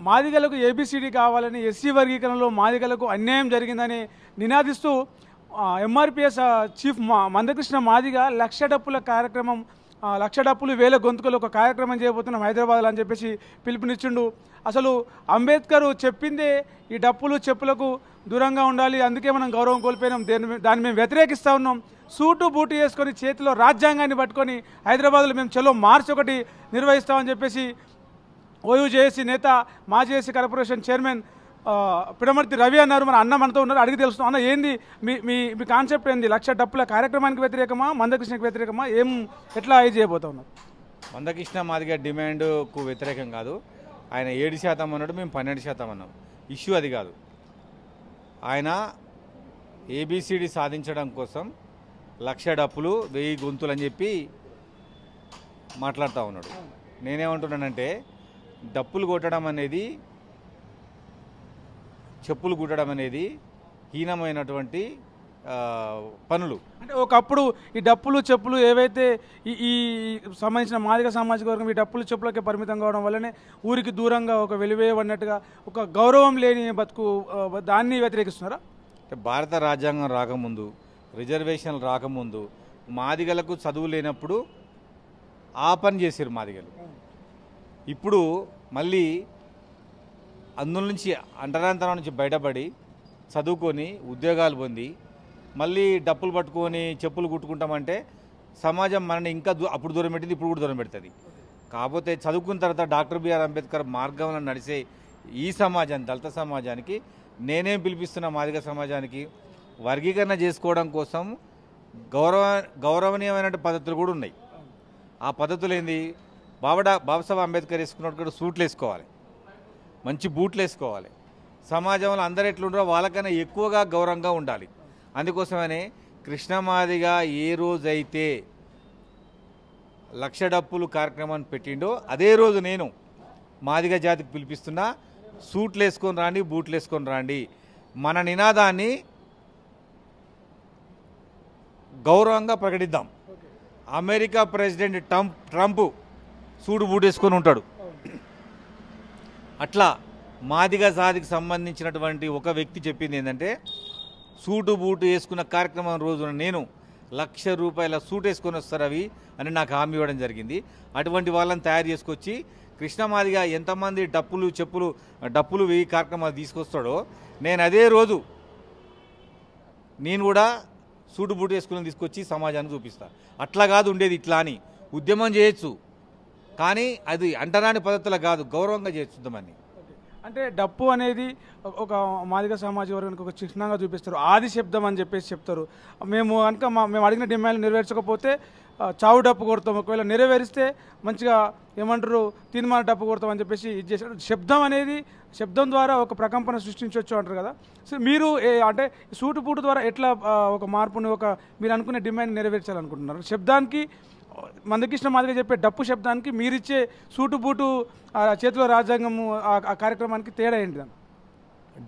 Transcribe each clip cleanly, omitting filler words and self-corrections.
మాదిగలకు ఏబిసిడి కావాలని, ఎస్సీ వర్గీకరణలో మాదిగలకు అన్యాయం జరిగిందని నినాదిస్తూ ఎంఆర్పిఎస్ చీఫ్ మందకృష్ణ మాదిగ లక్ష డప్పుల కార్యక్రమం, లక్ష డప్పులు వేల గొంతుకలు ఒక కార్యక్రమం చేయబోతున్నాం హైదరాబాద్లో అని చెప్పేసి పిలుపునిచ్చిండు. అసలు అంబేద్కర్ చెప్పిందే ఈ డప్పులు చెప్పులకు దూరంగా ఉండాలి, అందుకే మనం గౌరవం కోల్పోయినాం, దాన్ని మేము వ్యతిరేకిస్తూ ఉన్నాం. సూటు బూటు వేసుకొని చేతిలో రాజ్యాంగాన్ని పట్టుకొని హైదరాబాద్లో మేము చలో మార్చ్ ఒకటి నిర్వహిస్తామని చెప్పేసి ఓయూజేఏసీ నేత, మాజీ AC corporation chairman Pidamarthi Ravi అన్నారు. మన అన్న మనతో ఉన్నారు, అడిగి తెలుస్తున్నాం. అన్న ఏంది మీ కాన్సెప్ట్ ఏంది? లక్ష డప్పుల కార్యక్రమానికి వ్యతిరేకమా, మందకృష్ణకి వ్యతిరేకమా, ఎట్లా ఇది చేయబోతా ఉన్నారు? మందకృష్ణ మాదిగ డిమాండ్కు వ్యతిరేకం కాదు. ఆయన 7% అన్నాడు, మేము 12% అన్నాం. ఇష్యూ అది కాదు. ఆయన ఏబిసిడి సాధించడం కోసం లక్ష డప్పులు 1000 గొంతులు అని చెప్పి మాట్లాడుతూ ఉన్నాడు. నేనేమంటున్నానంటే డప్పులు కొట్టడం అనేది, చెప్పులు కుట్టడం అనేది హీనమైనటువంటి పనులు. అంటే ఒకప్పుడు ఈ డప్పులు చెప్పులు ఏవైతే ఈ సంబంధించిన మాదిగ సామాజిక వర్గం ఈ డప్పులు చెప్పులకే పరిమితం కావడం వల్లనే ఊరికి దూరంగా ఒక వెలివేయబడినట్టుగా ఒక గౌరవం లేని బతుకు, దాన్ని వ్యతిరేకిస్తున్నారా? భారత రాజ్యాంగం రాకముందు, రిజర్వేషన్లు రాకముందు మాదిగలకు చదువు లేనప్పుడు ఆ పని చేశారు మాదిగలు. ఇప్పుడు మళ్ళీ అందులో నుంచి అంటరాంతరం నుంచి బయటపడి చదువుకొని ఉద్యోగాలు పొంది మళ్ళీ డప్పులు పట్టుకొని చెప్పులు కుట్టుకుంటామంటే సమాజం మనని ఇంకా అప్పుడు దూరం పెట్టింది, ఇప్పుడు కూడా దూరం పెడుతుంది. కాకపోతే చదువుకున్న తర్వాత డాక్టర్ బిఆర్ అంబేద్కర్ మార్గంలో నడిచే ఈ సమాజాన్ని, దళిత సమాజానికి నేనేం పిలిపిస్తున్న మాదిగ సమాజానికి వర్గీకరణ చేసుకోవడం కోసం గౌరవనీయమైన పద్ధతులు కూడా ఉన్నాయి. ఆ పద్ధతులు ఏంది? బాబాసాహెబ్ అంబేద్కర్ వేసుకున్నట్టు కూడా సూట్లు వేసుకోవాలి, మంచి బూట్లు వేసుకోవాలి. సమాజంలో అందరు ఎట్లుంటారో వాళ్ళకన్నా ఎక్కువగా గౌరవంగా ఉండాలి. అందుకోసమనే కృష్ణమాదిగా ఏ రోజైతే లక్ష డప్పులు కార్యక్రమాన్ని పెట్టిండో అదే రోజు నేను మాదిగ జాతికి పిలిపిస్తున్నా, సూట్లు వేసుకొని రాండి, బూట్లు వేసుకొని రాండి. మన నినాదాన్ని గౌరవంగా ప్రకటిద్దాం. America president Trump suit boot వేసుకొని ఉంటాడు. అట్లా మాదిగ జాతికి సంబంధించినటువంటి ఒక వ్యక్తి చెప్పింది ఏంటంటే, సూటు బూటు వేసుకున్న కార్యక్రమం రోజున నేను ₹1,00,000 సూట్ వేసుకొని వస్తారు అవి అని నాకు హామీ ఇవ్వడం జరిగింది. అటువంటి వాళ్ళని తయారు చేసుకొచ్చి కృష్ణమాదిగ ఎంతమంది డప్పులు 1000 కార్యక్రమాలు తీసుకొస్తాడో నేను అదే రోజు నేను కూడా సూటు బూటు వేసుకుని తీసుకొచ్చి సమాజాన్ని చూపిస్తాను. అట్లా కాదు ఉండేది, ఇట్లా అని ఉద్యమం చేయొచ్చు, కానీ అది అంటరాని పద్ధతులు కాదు, గౌరవంగా చేస్తుందామని. అంటే డప్పు అనేది ఒక మాదిగ సామాజిక వర్గానికి ఒక చిహ్నంగా చూపిస్తారు, ఆది శబ్దం అని చెప్పేసి చెప్తారు. మేము అడిగిన డిమాండ్లు నెరవేర్చకపోతే చావు డప్పు కొడతాం, ఒకవేళ నెరవేరిస్తే మంచిగా ఏమంటారు తీర్మాన డప్పు కొడతాం అని చెప్పేసి ఇది చేశారు. శబ్దం అనేది, శబ్దం ద్వారా ఒక ప్రకంపన సృష్టించవచ్చు అంటారు కదా. సో మీరు అంటే సూటు పూటు ద్వారా ఎట్లా ఒక మార్పుని, మీరు అనుకునే డిమాండ్ నెరవేర్చాలనుకుంటున్నారు? శబ్దానికి, మందకృష్ణ మాదిగ చెప్పే డప్పు శబ్దానికి మీరిచ్చే సూటు బూటు చేతిలో రాజ్యాంగము ఆ కార్యక్రమానికి తేడా ఏంటి?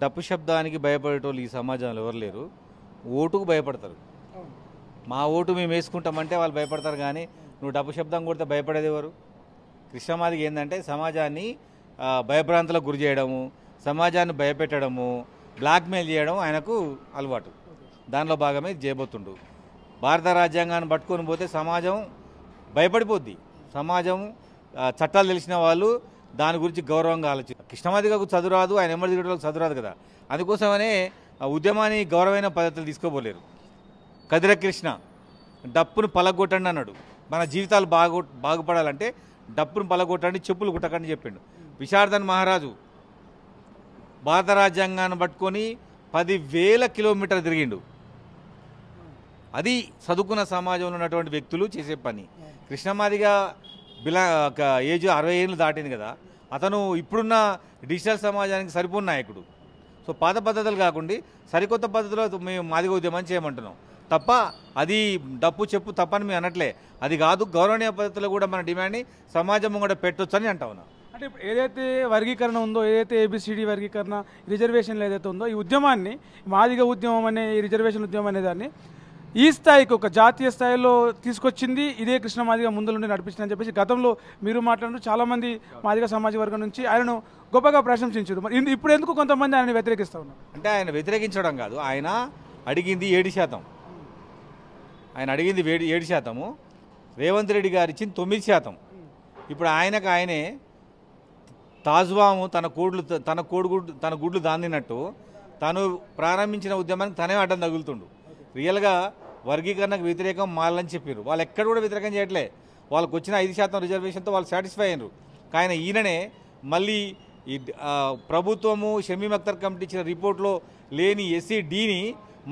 డప్పు శబ్దానికి భయపడేటోళ్ళు ఈ సమాజంలో ఎవరు లేరు. ఓటుకు భయపడతారు. మా ఓటు మేము వేసుకుంటామంటే వాళ్ళు భయపడతారు, కానీ నువ్వు డప్పు శబ్దం కొడితే భయపడేది ఎవరు? కృష్ణమాదిగ ఏంటంటే సమాజాన్ని భయభ్రాంతులకు గురి చేయడము, సమాజాన్ని భయపెట్టడము, బ్లాక్మెయిల్ చేయడం ఆయనకు అలవాటు. దానిలో భాగమే చేయబోతుండు. భారత రాజ్యాంగాన్ని పట్టుకొని పోతే సమాజం భయపడిపోద్ది. సమాజం చట్టాలు తెలిసిన వాళ్ళు దాని గురించి గౌరవంగా ఆలోచిస్తారు. కృష్ణమాదిగకు చదువు రాదు, ఆయన ఎమ్మడి దిగడానికి చదువు రాదు కదా. అందుకోసమనే ఉద్యమాన్ని గౌరవమైన పద్ధతులు తీసుకోబోలేరు. కదిర కృష్ణ డప్పును పలగొట్టండి అన్నాడు. మన జీవితాలు బాగుపడాలంటే డప్పును పలగొట్టండి, చెప్పులు కుట్టకండి చెప్పిండు. విశారదన్ మహారాజు భారత రాజ్యాంగాన్ని పట్టుకొని 10,000 కిలోమీటర్లు తిరిగిండు. అది చదువుకున్న సమాజంలో ఉన్నటువంటి వ్యక్తులు చేసే పని. కృష్ణమాదిగ ఏజ్ 60 ఏళ్ళు దాటింది కదా, అతను ఇప్పుడున్న డిజిటల్ సమాజానికి సరిపోయిన నాయకుడు. సో పాత పద్ధతులు కాకుండా సరికొత్త పద్ధతిలో మేము మాదిగ ఉద్యమం చేయమంటున్నాం తప్ప, అది డప్పు చెప్పు తప్పని మేము అనట్లే. అది కాదు, గౌరవనీయ పద్ధతిలో కూడా మన డిమాండ్ని సమాజం కూడా పెట్టొచ్చు అని అంటా ఉన్నాం. అంటే ఏదైతే వర్గీకరణ ఉందో, ఏదైతే ఏబిసిడి వర్గీకరణ, రిజర్వేషన్లు ఏదైతే ఉందో, ఈ ఉద్యమాన్ని, మాదిగ ఉద్యమం అనే ఈ రిజర్వేషన్ ఉద్యమం అనే దాన్ని ఈ స్థాయికి ఒక జాతీయ స్థాయిలో తీసుకొచ్చింది ఇదే కృష్ణ మాదిగ ముందు నుండి నడిపించిందని చెప్పేసి గతంలో మీరు మాట్లాడుతూ చాలామంది మాదిగ సామాజిక వర్గం నుంచి ఆయనను గొప్పగా ప్రశంసించారు. మరి ఇప్పుడు ఎందుకు కొంతమంది ఆయన వ్యతిరేకిస్తూ ఉన్నారు? అంటే ఆయన వ్యతిరేకించడం కాదు, ఆయన అడిగింది 7%. ఆయన అడిగింది 7%, రేవంత్ రెడ్డి గారు ఇచ్చింది 9%. ఇప్పుడు ఆయనే తాజ్వాము తన గుడ్లు దాందినట్టు తను ప్రారంభించిన ఉద్యమానికి తనే అడ్డం తగులుతుండు. రియల్గా వర్గీకరణకు వ్యతిరేకం మాలని చెప్పారు, వాళ్ళు ఎక్కడ కూడా వ్యతిరేకం చేయట్లే. వాళ్ళకు వచ్చిన 5% రిజర్వేషన్తో వాళ్ళు సాటిస్ఫై అయినారు. కానీ ఈయననే మళ్ళీ ఈ ప్రభుత్వము షమీమ్ అఖ్తర్ కమిటీ ఇచ్చిన రిపోర్ట్లో లేని SC/Dని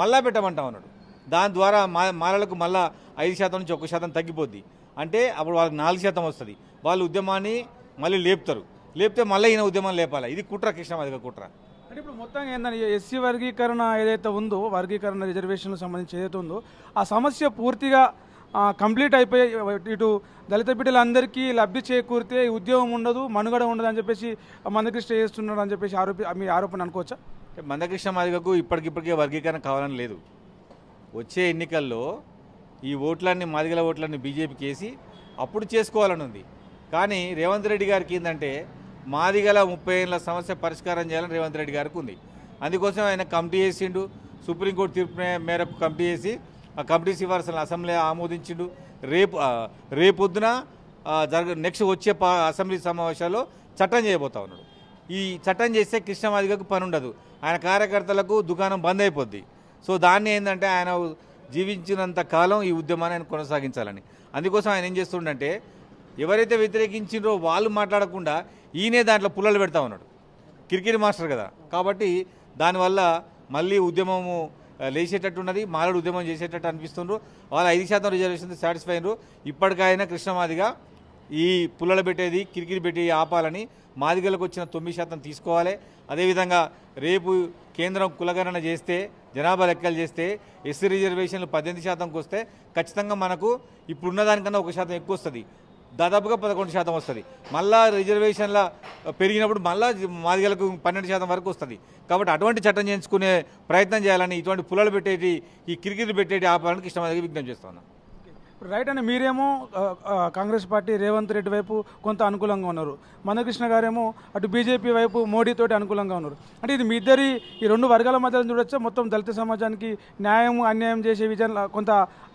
మళ్ళా పెట్టమంటా ఉన్నాడు. దాని ద్వారా మాలలకు మళ్ళా 5% నుంచి 1% తగ్గిపోద్ది. అంటే అప్పుడు వాళ్ళకి 4% వస్తుంది. వాళ్ళు ఉద్యమాన్ని మళ్ళీ లేపితే మళ్ళీ ఈయన ఉద్యమం లేపాలి. ఇది కుట్ర, కృష్ణమాదిగ కుట్ర. అంటే ఇప్పుడు మొత్తంగా ఏంటంటే ఎస్సీ వర్గీకరణ ఏదైతే ఉందో, వర్గీకరణ రిజర్వేషన్లకు సంబంధించి ఏదైతే ఉందో ఆ సమస్య పూర్తిగా కంప్లీట్ అయిపోయి ఇటు దళిత బిడ్డలందరికీ లబ్ధి చేకూరితే ఉద్యోగం ఉండదు, మనుగడ ఉండదు అని చెప్పేసి మందకృష్ణ చేస్తున్నాడు అని చెప్పేసి మీ ఆరోపణ అనుకోవచ్చా? మందకృష్ణ మాదిగకు ఇప్పటికిప్పటికే వర్గీకరణ కావాలని లేదు. వచ్చే ఎన్నికల్లో ఈ ఓట్లన్నీ మాదిగల ఓట్లన్నీ బీజేపీకి వేసి అప్పుడు చేసుకోవాలని ఉంది. కానీ రేవంత్ రెడ్డి గారికి ఏంటంటే మాదిగల 30 ఏళ్ళ సమస్య పరిష్కారం చేయాలని రేవంత్ రెడ్డి గారికి ఉంది. అందుకోసం ఆయన కమిటీ చేసిండు. సుప్రీంకోర్టు తీర్పు మేరకు కమిటీ చేసి ఆ కమిటీ సిఫార్సులను అసెంబ్లీ ఆమోదించిండు. రేపొద్దున నెక్స్ట్ వచ్చే అసెంబ్లీ సమావేశాల్లో చట్టం చేయబోతా ఉన్నాడు. ఈ చట్టం చేస్తే కృష్ణమాదిగకు పని ఉండదు, ఆయన కార్యకర్తలకు దుకాణం బంద్ అయిపోద్ది. సో దాన్ని ఏంటంటే ఆయన జీవించినంత కాలం ఈ ఉద్యమాన్ని ఆయన కొనసాగించాలని. అందుకోసం ఆయన ఏం చేస్తుండంటే ఎవరైతే వ్యతిరేకించిండ్రో వాళ్ళు మాట్లాడకుండా ఈయనే దాంట్లో పుల్లలు పెడతా ఉన్నాడు. కిరికిరి మాస్టర్ కదా, కాబట్టి దానివల్ల మళ్ళీ ఉద్యమము లేచేటట్టున్నది, మాలడు ఉద్యమం చేసేటట్టు అనిపిస్తుండ్రు. వాళ్ళు 5% రిజర్వేషన్ సాటిస్ఫై అయినరు. ఇప్పటికైనా కృష్ణమాదిగా ఈ పుల్లలు పెట్టేది, కిరికిరి పెట్టి ఆపాలని, మాదిగలకు వచ్చిన 9% తీసుకోవాలి. అదేవిధంగా రేపు కేంద్రం కులగణన చేస్తే, జనాభా లెక్కలు చేస్తే ఎస్సీ రిజర్వేషన్లు 18%కి వస్తే ఖచ్చితంగా మనకు ఇప్పుడున్న దానికన్నా 1% ఎక్కువ వస్తుంది. దాదాపుగా 11% వస్తుంది. మళ్ళా రిజర్వేషన్ల పెరిగినప్పుడు మళ్ళా మాదిగలకు 12% వరకు వస్తుంది. కాబట్టి అటువంటి చట్టం చేయించుకునే ప్రయత్నం చేయాలని, ఇటువంటి పుల్లలు పెట్టేటి, ఈ కిరికిరి పెట్టేటి ఆపాలని కృష్ణమాదిగ విజ్ఞప్తి చేస్తున్నాను. రైట్ అని మీరేమో కాంగ్రెస్ పార్టీ రేవంత్ రెడ్డి వైపు కొంత అనుకూలంగా ఉన్నారు, మందకృష్ణ గారేమో అటు బీజేపీ వైపు మోడీతోటి అనుకూలంగా ఉన్నారు. అంటే ఇది మీ ఇద్దరి ఈ రెండు వర్గాల మధ్య చూడొచ్చా? మొత్తం దళిత సమాజానికి న్యాయం అన్యాయం చేసే విజయంలో కొంత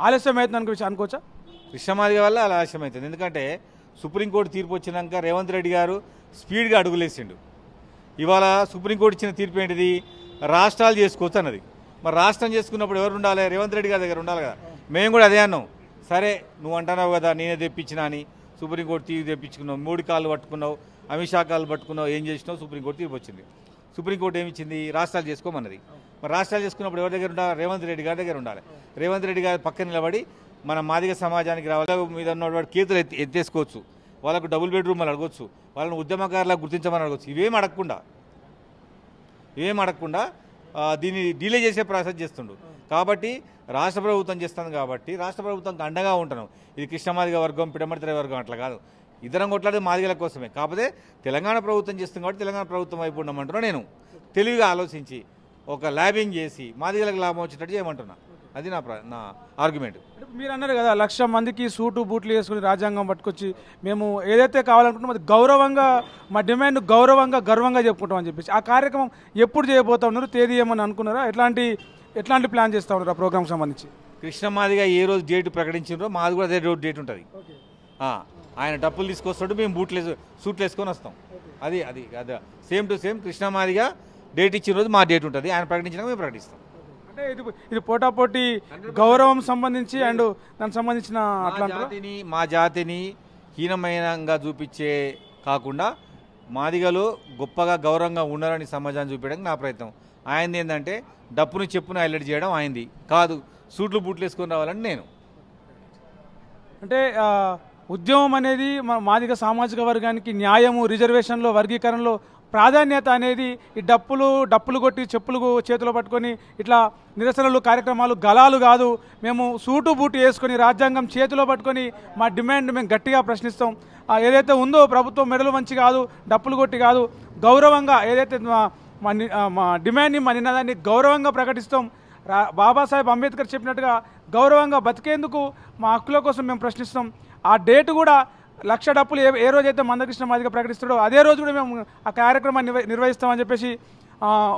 ఆలస్యం అవుతుంది అనుకోవచ్చా? కృష్ణమాదిగ వల్ల అలా ఆలస్యం అవుతుంది. ఎందుకంటే సుప్రీంకోర్టు తీర్పు వచ్చినాక రేవంత్ రెడ్డి గారు స్పీడ్గా అడుగులేసిండు. ఇవాళ సుప్రీంకోర్టు ఇచ్చిన తీర్పు ఏంటిది? రాష్ట్రాలు చేసుకోవచ్చు అన్నది. మరి రాష్ట్రం చేసుకున్నప్పుడు ఎవరు ఉండాలి? రేవంత్ రెడ్డి గారి దగ్గర ఉండాలి కదా. మేము కూడా అదే అన్నాం. సరే నువ్వు అంటున్నావు కదా నేనే తెప్పించినా అని, సుప్రీంకోర్టు తీర్పు తెప్పించుకున్నావు, మోడీ కాళ్ళు పట్టుకున్నావు, అమిత్ షా కాళ్ళు పట్టుకున్నావు, ఏం చేసినావు? సుప్రీంకోర్టు తీర్పు వచ్చింది. సుప్రీంకోర్టు ఏమిచ్చింది? రాష్ట్రాలు చేసుకోమన్నది. మరి రాష్ట్రాలు చేసుకున్నప్పుడు ఎవరి దగ్గర ఉండాలి? రేవంత్ రెడ్డి గారి దగ్గర ఉండాలి. రేవంత్ రెడ్డి గారి పక్కన నిలబడి మన మాదిగ సమాజానికి రావాలి మీద ఉన్నవాడు కేతులు ఎత్తేసుకోవచ్చు, వాళ్ళకు డబుల్ బెడ్రూమ్లు అడగవచ్చు, వాళ్ళని ఉద్యమకారులకు గుర్తించమని అడగవచ్చు. ఇవేం అడగకుండా దీన్ని డిలే చేసే ప్రాసెస్ చేస్తుండు. కాబట్టి రాష్ట్ర ప్రభుత్వం చేస్తుంది కాబట్టి రాష్ట్ర ప్రభుత్వంకి అండగా ఉంటున్నాం. ఇది కృష్ణమాదిగ వర్గం, పిడమర్తి వర్గం అట్లా కాదు. ఇద్దరం కొట్లాడేది మాదిగల కోసమే. కాకపోతే తెలంగాణ ప్రభుత్వం చేస్తుంది కాబట్టి తెలంగాణ ప్రభుత్వం వైపు ఉండమంటున్నా. నేను తెలివిగా ఆలోచించి ఒక ల్యాబింగ్ చేసి మాదిగలకు లాభం వచ్చేటట్టు చేయమంటున్నా. అది నా ఆర్గ్యుమెంట్. మీరు అన్నారు కదా 1,00,000 మందికి సూటు బూట్లు వేసుకుని రాజ్యాంగం పట్టుకొచ్చి మేము ఏదైతే కావాలనుకుంటున్నామో అది గౌరవంగా, మా డిమాండ్ గర్వంగా చెప్పుకుంటాం అని చెప్పేసి ఆ కార్యక్రమం ఎప్పుడు చేయబోతా ఉన్నారు? తేదీ ఏమని అనుకున్నారా? ఎట్లాంటి ప్లాన్ చేస్తూ ఉన్నారు ఆ ప్రోగ్రామ్ సంబంధించి? కృష్ణమాదిగ ఏ రోజు డేట్ ప్రకటించారో మాది కూడా అదే రోజు డేట్ ఉంటుంది. ఆయన డప్పులు తీసుకొస్తాడు, మేము సూట్లు వేసుకొని వస్తాం. అది same to same Krishna Madiga date ఇచ్చిన రోజు మా డేట్ ఉంటుంది. ఆయన ప్రకటించినాక మేము ప్రకటిస్తాం. అంటే ఇది పోటాపోటీ గౌరవం సంబంధించి అండ్ దానికి సంబంధించిన మా జాతిని హీనమైనంగా చూపించే కాకుండా మాదిగలో గొప్పగా గౌరవంగా ఉండాలని సమాజాన్ని చూపించడానికి నా ప్రయత్నం. ఆయనది ఏంటంటే డప్పును చెప్పును హైలైట్ చేయడం ఆయనది కాదు, సూట్లు బూట్లు వేసుకొని రావాలని నేను. అంటే ఉద్యమం అనేది మాదిగ సామాజిక వర్గానికి న్యాయము, రిజర్వేషన్లో, వర్గీకరణలో ప్రాధాన్యత అనేది ఈ డప్పులు కొట్టి చెప్పులు చేతిలో పట్టుకొని ఇట్లా నిరసనలు, కార్యక్రమాలు, గలాలు కాదు. మేము సూటు బూటు వేసుకొని రాజ్యాంగం చేతిలో పట్టుకొని మా డిమాండ్ మేము గట్టిగా ప్రశ్నిస్తాం. ఏదైతే ఉందో ప్రభుత్వం మెడలు మంచి కాదు, డప్పులు కొట్టి కాదు, గౌరవంగా ఏదైతే మా డిమాండ్ని, మా నినాదాన్ని గౌరవంగా ప్రకటిస్తాం. బాబాసాహెబ్ అంబేద్కర్ చెప్పినట్టుగా గౌరవంగా బతికేందుకు మా హక్కుల కోసం మేము ప్రశ్నిస్తాం. ఆ డేటు కూడా లక్ష డప్పులు ఏ రోజైతే మందకృష్ణ మాదిగ ప్రకటిస్తాడో అదే రోజు కూడా మేము ఆ కార్యక్రమాన్ని నిర్వహిస్తామని చెప్పేసి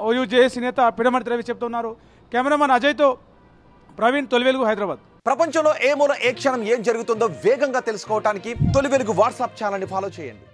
ఓయూ జేఏసీ నేత పిడమర్తి రవి చెప్తున్నారు. కెమెరామన్ అజయ్తో ప్రవీణ్, తొలి వెలుగు, హైదరాబాద్. ప్రపంచంలో ఏ మూల ఏ క్షణం ఏం జరుగుతుందో వేగంగా తెలుసుకోవడానికి తొలి వెలుగు వాట్సాప్ ఛానల్ని ఫాలో చేయండి.